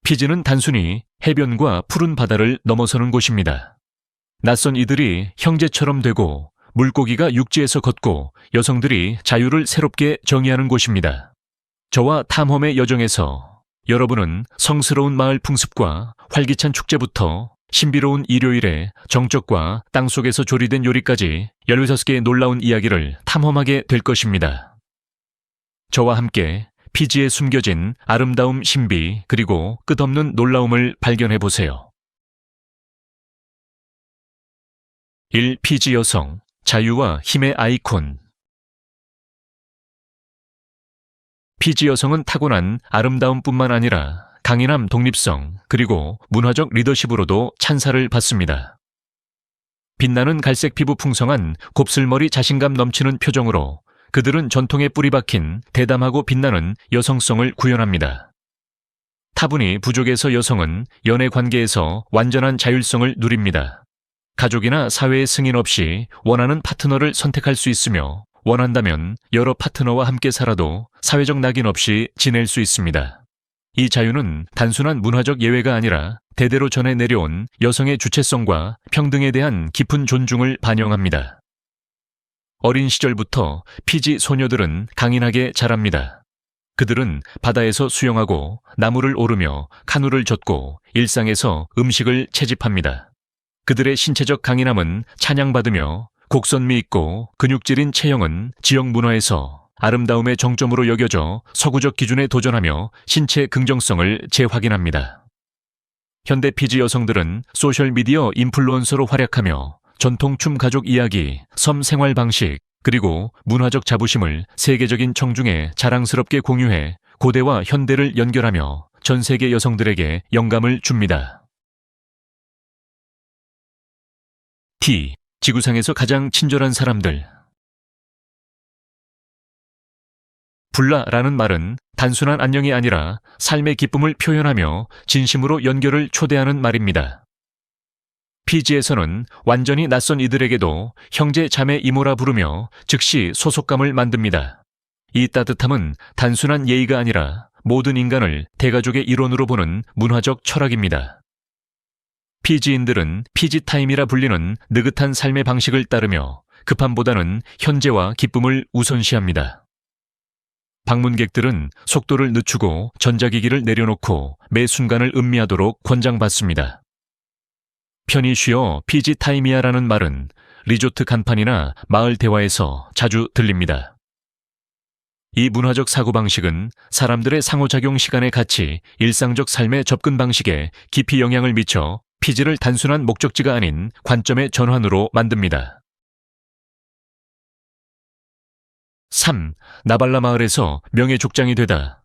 피지는 단순히 해변과 푸른 바다를 넘어서는 곳입니다. 낯선 이들이 형제처럼 되고 물고기가 육지에서 걷고 여성들이 자유를 새롭게 정의하는 곳입니다. 저와 탐험의 여정에서 여러분은 성스러운 마을 풍습과 활기찬 축제부터 신비로운 일요일의 정적과 땅속에서 조리된 요리까지 16개의 놀라운 이야기를 탐험하게 될 것입니다. 저와 함께 피지에 숨겨진 아름다움, 신비, 그리고 끝없는 놀라움을 발견해 보세요. 1. 피지 여성, 자유와 힘의 아이콘. 피지 여성은 타고난 아름다움뿐만 아니라 강인함, 독립성, 그리고 문화적 리더십으로도 찬사를 받습니다. 빛나는 갈색 피부, 풍성한 곱슬머리, 자신감 넘치는 표정으로 그들은 전통에 뿌리 박힌 대담하고 빛나는 여성성을 구현합니다. 타분히 부족에서 여성은 연애 관계에서 완전한 자율성을 누립니다. 가족이나 사회의 승인 없이 원하는 파트너를 선택할 수 있으며 원한다면 여러 파트너와 함께 살아도 사회적 낙인 없이 지낼 수 있습니다. 이 자유는 단순한 문화적 예외가 아니라 대대로 전해 내려온 여성의 주체성과 평등에 대한 깊은 존중을 반영합니다. 어린 시절부터 피지 소녀들은 강인하게 자랍니다. 그들은 바다에서 수영하고 나무를 오르며 카누를 젓고 일상에서 음식을 채집합니다. 그들의 신체적 강인함은 찬양받으며 곡선미 있고 근육질인 체형은 지역 문화에서 아름다움의 정점으로 여겨져 서구적 기준에 도전하며 신체 긍정성을 재확인합니다. 현대 피지 여성들은 소셜미디어 인플루언서로 활약하며 전통춤, 가족 이야기, 섬 생활 방식, 그리고 문화적 자부심을 세계적인 청중에 자랑스럽게 공유해 고대와 현대를 연결하며 전 세계 여성들에게 영감을 줍니다. T. 지구상에서 가장 친절한 사람들. 불라라는 말은 단순한 안녕이 아니라 삶의 기쁨을 표현하며 진심으로 연결을 초대하는 말입니다. 피지에서는 완전히 낯선 이들에게도 형제, 자매, 이모라 부르며 즉시 소속감을 만듭니다. 이 따뜻함은 단순한 예의가 아니라 모든 인간을 대가족의 일원으로 보는 문화적 철학입니다. 피지인들은 피지타임이라 불리는 느긋한 삶의 방식을 따르며 급함보다는 현재와 기쁨을 우선시합니다. 방문객들은 속도를 늦추고 전자기기를 내려놓고 매 순간을 음미하도록 권장받습니다. 편히 쉬어 피지타임이야라는 말은 리조트 간판이나 마을 대화에서 자주 들립니다. 이 문화적 사고방식은 사람들의 상호작용 시간의 가치, 일상적 삶의 접근 방식에 깊이 영향을 미쳐 피지를 단순한 목적지가 아닌 관점의 전환으로 만듭니다. 3. 나발라 마을에서 명예족장이 되다.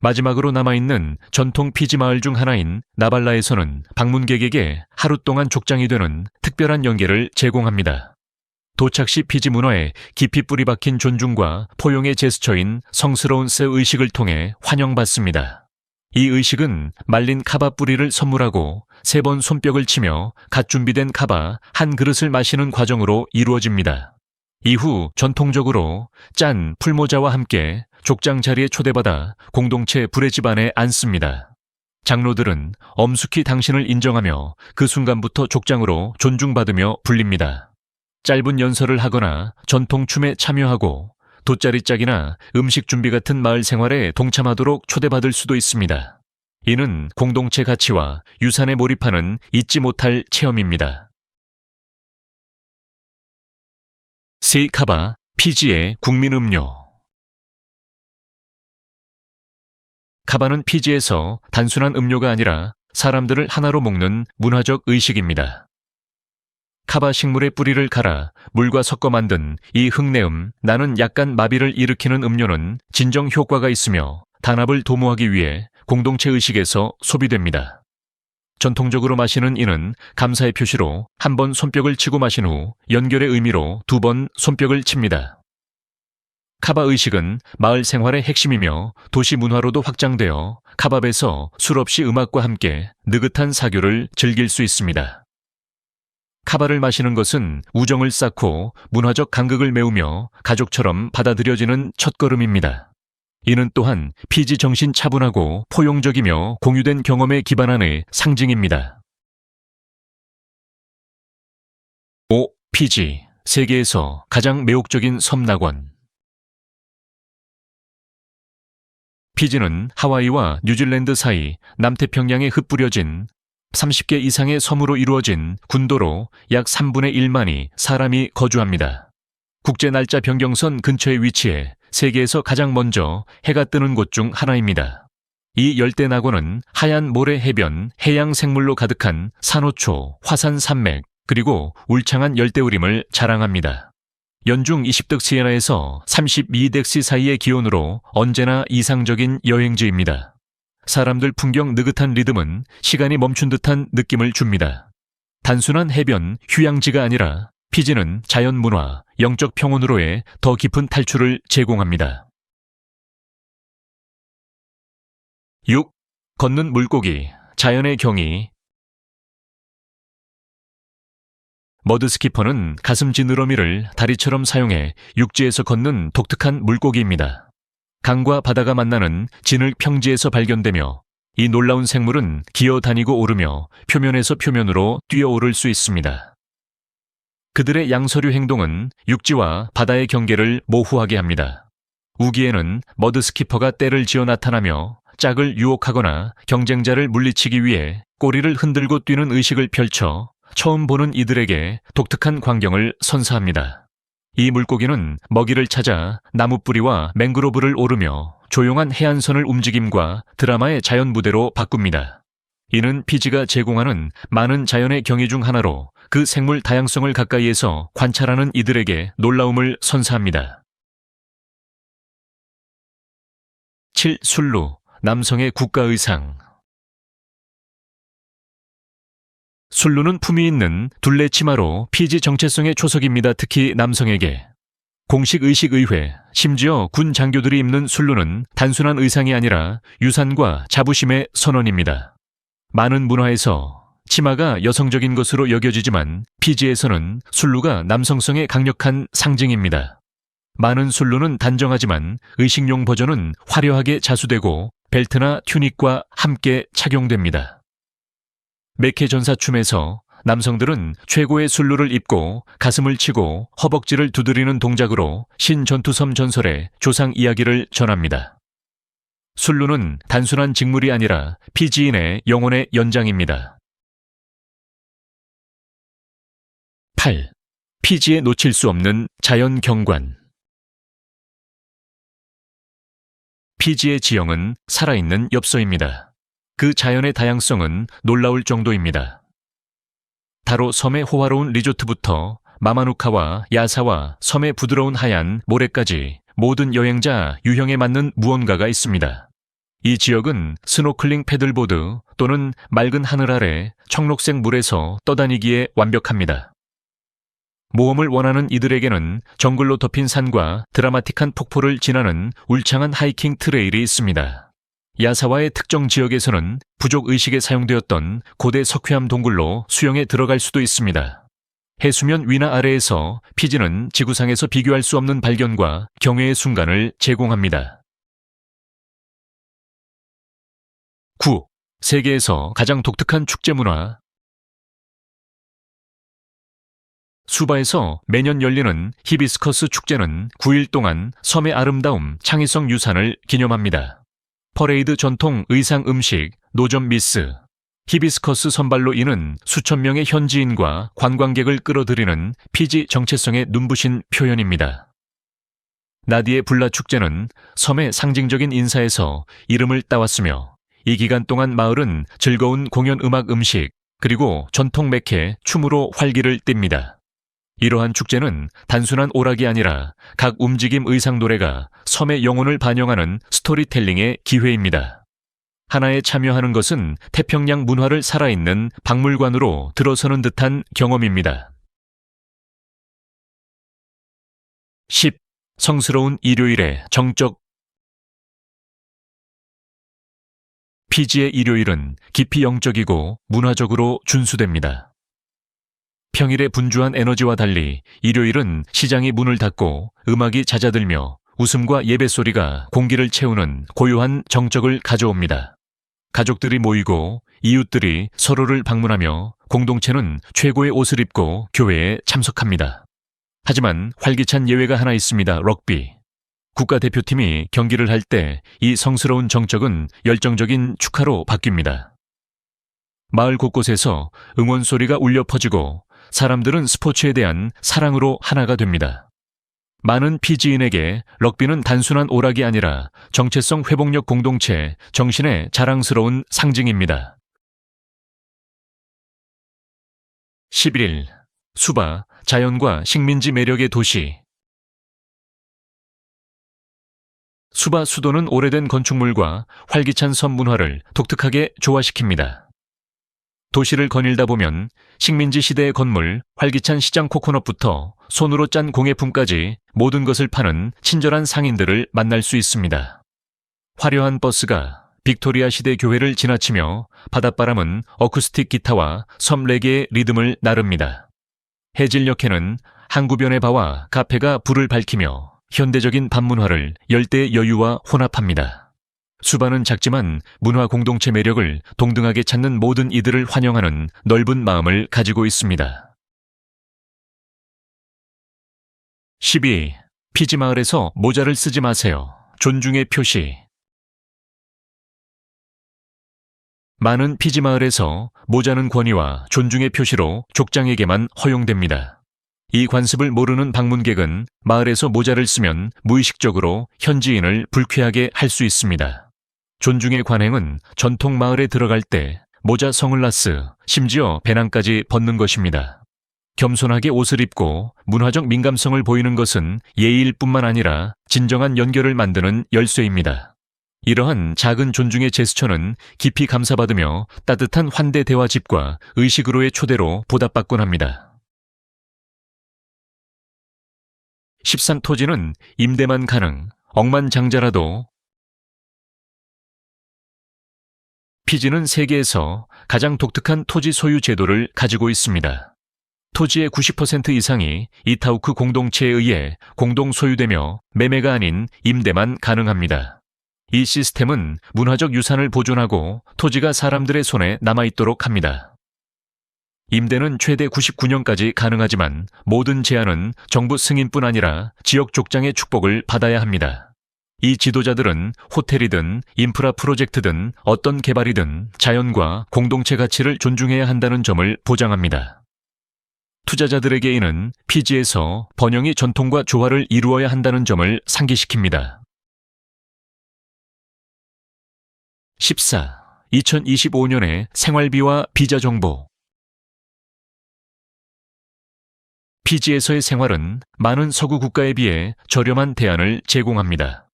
마지막으로 남아있는 전통 피지 마을 중 하나인 나발라에서는 방문객에게 하루 동안 족장이 되는 특별한 연계를 제공합니다. 도착 시 피지 문화에 깊이 뿌리 박힌 존중과 포용의 제스처인 성스러운 새 의식을 통해 환영받습니다. 이 의식은 말린 카바 뿌리를 선물하고 3번 손뼉을 치며 갓 준비된 카바 한 그릇을 마시는 과정으로 이루어집니다. 이후 전통적으로 짠 풀모자와 함께 족장 자리에 초대받아 공동체 불의 집 안에 앉습니다. 장로들은 엄숙히 당신을 인정하며 그 순간부터 족장으로 존중받으며 불립니다. 짧은 연설을 하거나 전통춤에 참여하고 돗자리 짝이나 음식 준비 같은 마을 생활에 동참하도록 초대받을 수도 있습니다. 이는 공동체 가치와 유산에 몰입하는 잊지 못할 체험입니다. 세이카바, 피지의 국민 음료. 카바는 피지에서 단순한 음료가 아니라 사람들을 하나로 묶는 문화적 의식입니다. 카바 식물의 뿌리를 갈아 물과 섞어 만든 이 흙내음, 나는 약간 마비를 일으키는 음료는 진정 효과가 있으며 단합을 도모하기 위해 공동체 의식에서 소비됩니다. 전통적으로 마시는 이는 감사의 표시로 한 번 손뼉을 치고 마신 후 연결의 의미로 2번 손뼉을 칩니다. 카바 의식은 마을 생활의 핵심이며 도시 문화로도 확장되어 카밥에서 술 없이 음악과 함께 느긋한 사교를 즐길 수 있습니다. 카바를 마시는 것은 우정을 쌓고 문화적 간극을 메우며 가족처럼 받아들여지는 첫걸음입니다. 이는 또한 피지 정신 차분하고 포용적이며 공유된 경험에 기반한의 상징입니다. 5. 피지, 세계에서 가장 매혹적인 섬낙원. 피지는 하와이와 뉴질랜드 사이 남태평양에 흩뿌려진 30개 이상의 섬으로 이루어진 군도로 약 3분의 1만이 사람이 거주합니다. 국제 날짜 변경선 근처에 위치해 세계에서 가장 먼저 해가 뜨는 곳 중 하나입니다. 이 열대 낙원은 하얀 모래 해변, 해양 생물로 가득한 산호초, 화산 산맥, 그리고 울창한 열대우림을 자랑합니다. 연중 20득시에나에서 32덱시 사이의 기온으로 언제나 이상적인 여행지입니다. 사람들 풍경 느긋한 리듬은 시간이 멈춘 듯한 느낌을 줍니다. 단순한 해변, 휴양지가 아니라 피지는 자연 문화, 영적 평온으로의 더 깊은 탈출을 제공합니다. 6. 걷는 물고기, 자연의 경이. 머드스키퍼는 가슴 지느러미를 다리처럼 사용해 육지에서 걷는 독특한 물고기입니다. 강과 바다가 만나는 진흙 평지에서 발견되며 이 놀라운 생물은 기어다니고 오르며 표면에서 표면으로 뛰어오를 수 있습니다. 그들의 양서류 행동은 육지와 바다의 경계를 모호하게 합니다. 우기에는 머드스키퍼가 떼를 지어 나타나며 짝을 유혹하거나 경쟁자를 물리치기 위해 꼬리를 흔들고 뛰는 의식을 펼쳐 처음 보는 이들에게 독특한 광경을 선사합니다. 이 물고기는 먹이를 찾아 나무뿌리와 맹그로브를 오르며 조용한 해안선을 움직임과 드라마의 자연 무대로 바꿉니다. 이는 피지가 제공하는 많은 자연의 경이 중 하나로 그 생물 다양성을 가까이에서 관찰하는 이들에게 놀라움을 선사합니다. 7. 술루, 남성의 국가의상. 술루는 품위 있는 둘레 치마로 피지 정체성의 초석입니다. 특히 남성에게. 공식 의식의회, 심지어 군 장교들이 입는 술루는 단순한 의상이 아니라 유산과 자부심의 선언입니다. 많은 문화에서 치마가 여성적인 것으로 여겨지지만 피지에서는 술루가 남성성의 강력한 상징입니다. 많은 술루는 단정하지만 의식용 버전은 화려하게 자수되고 벨트나 튜닉과 함께 착용됩니다. 메케 전사춤에서 남성들은 최고의 술루를 입고 가슴을 치고 허벅지를 두드리는 동작으로 신전투섬 전설의 조상 이야기를 전합니다. 술루는 단순한 직물이 아니라 피지인의 영혼의 연장입니다. 8. 피지에 놓칠 수 없는 자연 경관. 피지의 지형은 살아있는 엽서입니다. 그 자연의 다양성은 놀라울 정도입니다. 다로 섬의 호화로운 리조트부터 마마누카와 야사와 섬의 부드러운 하얀 모래까지 모든 여행자 유형에 맞는 무언가가 있습니다. 이 지역은 스노클링 패들보드 또는 맑은 하늘 아래 청록색 물에서 떠다니기에 완벽합니다. 모험을 원하는 이들에게는 정글로 덮인 산과 드라마틱한 폭포를 지나는 울창한 하이킹 트레일이 있습니다. 야사와의 특정 지역에서는 부족 의식에 사용되었던 고대 석회암 동굴로 수영에 들어갈 수도 있습니다. 해수면 위나 아래에서 피지는 지구상에서 비교할 수 없는 발견과 경외의 순간을 제공합니다. 9. 세계에서 가장 독특한 축제 문화. 수바에서 매년 열리는 히비스커스 축제는 9일 동안 섬의 아름다움, 창의성 유산을 기념합니다. 퍼레이드 전통 의상 음식, 노점 미스, 히비스커스 선발로 이는 수천 명의 현지인과 관광객을 끌어들이는 피지 정체성의 눈부신 표현입니다. 나디에 불라 축제는 섬의 상징적인 인사에서 이름을 따왔으며 이 기간 동안 마을은 즐거운 공연 음악 음식, 그리고 전통 메케 춤으로 활기를 띱니다. 이러한 축제는 단순한 오락이 아니라 각 움직임 의상 노래가 섬의 영혼을 반영하는 스토리텔링의 기회입니다. 하나에 참여하는 것은 태평양 문화를 살아있는 박물관으로 들어서는 듯한 경험입니다. 10. 성스러운 일요일의 정적. 피지의 일요일은 깊이 영적이고 문화적으로 준수됩니다. 평일의 분주한 에너지와 달리 일요일은 시장이 문을 닫고 음악이 잦아들며 웃음과 예배소리가 공기를 채우는 고요한 정적을 가져옵니다. 가족들이 모이고 이웃들이 서로를 방문하며 공동체는 최고의 옷을 입고 교회에 참석합니다. 하지만 활기찬 예외가 하나 있습니다. 럭비. 국가대표팀이 경기를 할 때 이 성스러운 정적은 열정적인 축하로 바뀝니다. 마을 곳곳에서 응원 소리가 울려 퍼지고 사람들은 스포츠에 대한 사랑으로 하나가 됩니다. 많은 피지인에게 럭비는 단순한 오락이 아니라 정체성 회복력 공동체, 정신의 자랑스러운 상징입니다. 11일, 수바, 자연과 식민지 매력의 도시. 수바 수도는 오래된 건축물과 활기찬 섬 문화를 독특하게 조화시킵니다. 도시를 거닐다 보면 식민지 시대의 건물, 활기찬 시장 코코넛부터 손으로 짠 공예품까지 모든 것을 파는 친절한 상인들을 만날 수 있습니다. 화려한 버스가 빅토리아 시대 교회를 지나치며 바닷바람은 어쿠스틱 기타와 섬 레게의 리듬을 나릅니다. 해질녘에는 항구변의 바와 카페가 불을 밝히며 현대적인 밤문화를 열대의 여유와 혼합합니다. 수바는 작지만 문화 공동체 매력을 동등하게 찾는 모든 이들을 환영하는 넓은 마음을 가지고 있습니다. 12. 피지 마을에서 모자를 쓰지 마세요. 존중의 표시. 많은 피지 마을에서 모자는 권위와 존중의 표시로 족장에게만 허용됩니다. 이 관습을 모르는 방문객은 마을에서 모자를 쓰면 무의식적으로 현지인을 불쾌하게 할 수 있습니다. 존중의 관행은 전통 마을에 들어갈 때 모자 선글라스, 심지어 배낭까지 벗는 것입니다. 겸손하게 옷을 입고 문화적 민감성을 보이는 것은 예의일 뿐만 아니라 진정한 연결을 만드는 열쇠입니다. 이러한 작은 존중의 제스처는 깊이 감사받으며 따뜻한 환대 대화 집과 의식으로의 초대로 보답받곤 합니다. 13. 토지는 임대만 가능, 억만장자라도. 피지는 세계에서 가장 독특한 토지 소유 제도를 가지고 있습니다. 토지의 90% 이상이 이타우크 공동체에 의해 공동 소유되며 매매가 아닌 임대만 가능합니다. 이 시스템은 문화적 유산을 보존하고 토지가 사람들의 손에 남아있도록 합니다. 임대는 최대 99년까지 가능하지만 모든 제한은 정부 승인뿐 아니라 지역 족장의 축복을 받아야 합니다. 이 지도자들은 호텔이든 인프라 프로젝트든 어떤 개발이든 자연과 공동체 가치를 존중해야 한다는 점을 보장합니다. 투자자들에게 이는 피지에서 번영이 전통과 조화를 이루어야 한다는 점을 상기시킵니다. 14. 2025년의 생활비와 비자 정보. 피지에서의 생활은 많은 서구 국가에 비해 저렴한 대안을 제공합니다.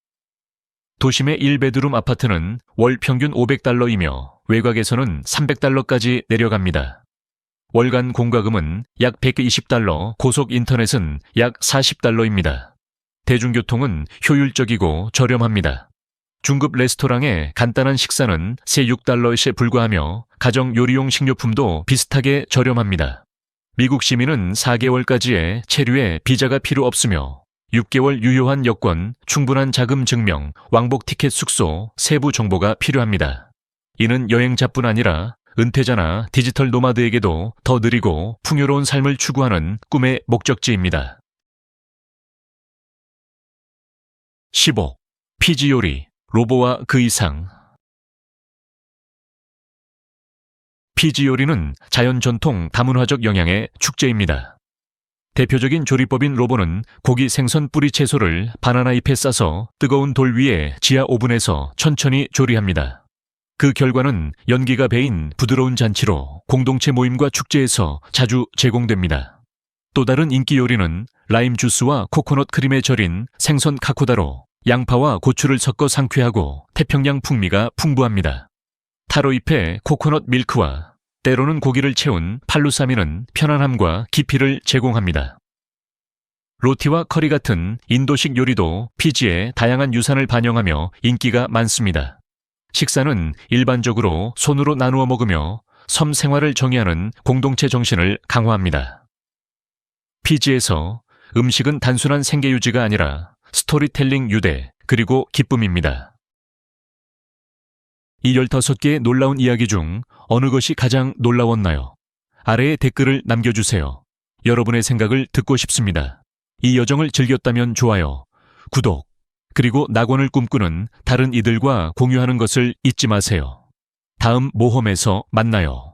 도심의 1베드룸 아파트는 월 평균 $500이며 외곽에서는 $300까지 내려갑니다. 월간 공과금은 약 $120, 고속 인터넷은 약 $40입니다. 대중교통은 효율적이고 저렴합니다. 중급 레스토랑의 간단한 식사는 세 $6에 불과하며 가정 요리용 식료품도 비슷하게 저렴합니다. 미국 시민은 4개월까지의 체류에 비자가 필요 없으며 6개월 유효한 여권, 충분한 자금 증명, 왕복 티켓 숙소, 세부 정보가 필요합니다. 이는 여행자뿐 아니라 은퇴자나 디지털 노마드에게도 더 느리고 풍요로운 삶을 추구하는 꿈의 목적지입니다. 15. 피지 요리, 로보와 그 이상. 피지 요리는 자연 전통 다문화적 영양의 축제입니다. 대표적인 조리법인 로보는 고기 생선 뿌리 채소를 바나나 잎에 싸서 뜨거운 돌 위에 지하 오븐에서 천천히 조리합니다. 그 결과는 연기가 배인 부드러운 잔치로 공동체 모임과 축제에서 자주 제공됩니다. 또 다른 인기 요리는 라임 주스와 코코넛 크림에 절인 생선 카코다로 양파와 고추를 섞어 상쾌하고 태평양 풍미가 풍부합니다. 타로 잎에 코코넛 밀크와 때로는 고기를 채운 팔루사미는 편안함과 깊이를 제공합니다. 로티와 커리 같은 인도식 요리도 피지의 다양한 유산을 반영하며 인기가 많습니다. 식사는 일반적으로 손으로 나누어 먹으며 섬 생활을 정의하는 공동체 정신을 강화합니다. 피지에서 음식은 단순한 생계 유지가 아니라 스토리텔링 유대, 그리고 기쁨입니다. 이 15개의 놀라운 이야기 중 어느 것이 가장 놀라웠나요? 아래에 댓글을 남겨주세요. 여러분의 생각을 듣고 싶습니다. 이 여정을 즐겼다면 좋아요, 구독, 그리고 낙원을 꿈꾸는 다른 이들과 공유하는 것을 잊지 마세요. 다음 모험에서 만나요.